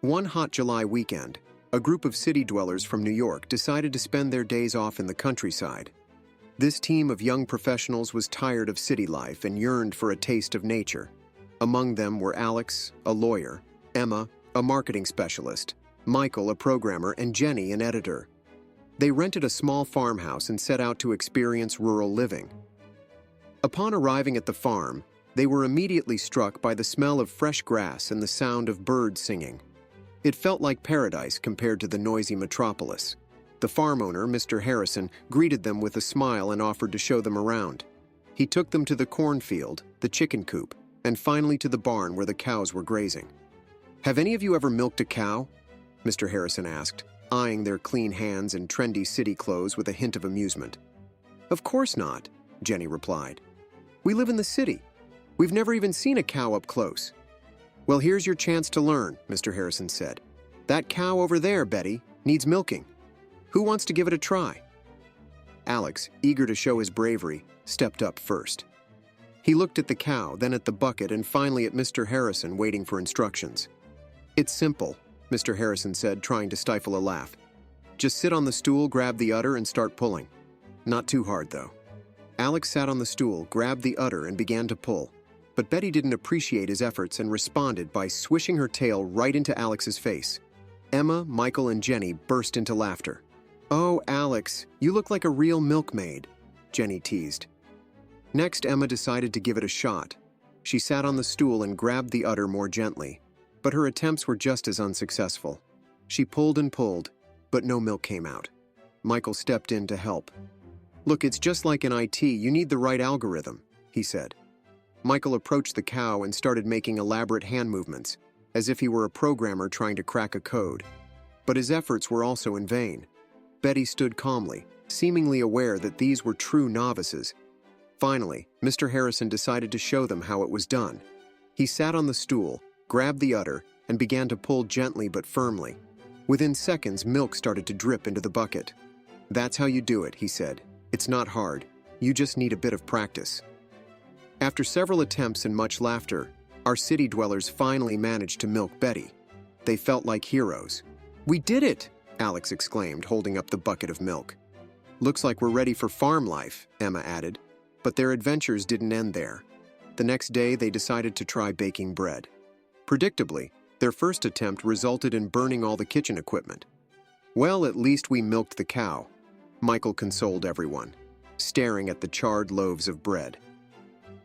One hot July weekend, a group of city dwellers from New York decided to spend their days off in the countryside. This team of young professionals was tired of city life and yearned for a taste of nature. Among them were Alex, a lawyer, Emma, a marketing specialist, Michael, a programmer, and Jenny, an editor. They rented a small farmhouse and set out to experience rural living. Upon arriving at the farm, they were immediately struck by the smell of fresh grass and the sound of birds singing. It felt like paradise compared to the noisy metropolis. The farm owner, Mr. Harrison, greeted them with a smile and offered to show them around. He took them to the cornfield, the chicken coop, and finally to the barn where the cows were grazing. "Have any of you ever milked a cow?" Mr. Harrison asked, eyeing their clean hands and trendy city clothes with a hint of amusement. "Of course not," Jenny replied. "We live in the city. We've never even seen a cow up close." "Well, here's your chance to learn," Mr. Harrison said. "That cow over there, Betty, needs milking. Who wants to give it a try?" Alex, eager to show his bravery, stepped up first. He looked at the cow, then at the bucket, and finally at Mr. Harrison, waiting for instructions. "It's simple," Mr. Harrison said, trying to stifle a laugh. "Just sit on the stool, grab the udder, and start pulling. Not too hard, though." Alex sat on the stool, grabbed the udder, and began to pull. But Betty didn't appreciate his efforts and responded by swishing her tail right into Alex's face. Emma, Michael, and Jenny burst into laughter. "Oh, Alex, you look like a real milkmaid," Jenny teased. Next, Emma decided to give it a shot. She sat on the stool and grabbed the udder more gently, but her attempts were just as unsuccessful. She pulled and pulled, but no milk came out. Michael stepped in to help. "Look, it's just like in IT, you need the right algorithm," he said. Michael approached the cow and started making elaborate hand movements, as if he were a programmer trying to crack a code. But his efforts were also in vain. Betty stood calmly, seemingly aware that these were true novices. Finally, Mr. Harrison decided to show them how it was done. He sat on the stool, grabbed the udder, and began to pull gently but firmly. Within seconds, milk started to drip into the bucket. "That's how you do it," he said. "It's not hard. You just need a bit of practice." After several attempts and much laughter, our city dwellers finally managed to milk Betty. They felt like heroes. "We did it!" Alex exclaimed, holding up the bucket of milk. "Looks like we're ready for farm life," Emma added. But their adventures didn't end there. The next day, they decided to try baking bread. Predictably, their first attempt resulted in burning all the kitchen equipment. "Well, at least we milked the cow," Michael consoled everyone, staring at the charred loaves of bread.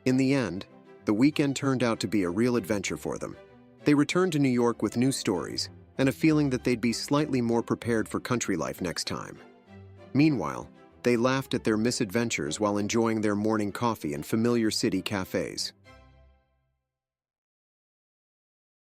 In the end, the weekend turned out to be a real adventure for them. They returned to New York with new stories and a feeling that they'd be slightly more prepared for country life next time. Meanwhile, they laughed at their misadventures while enjoying their morning coffee in familiar city cafes.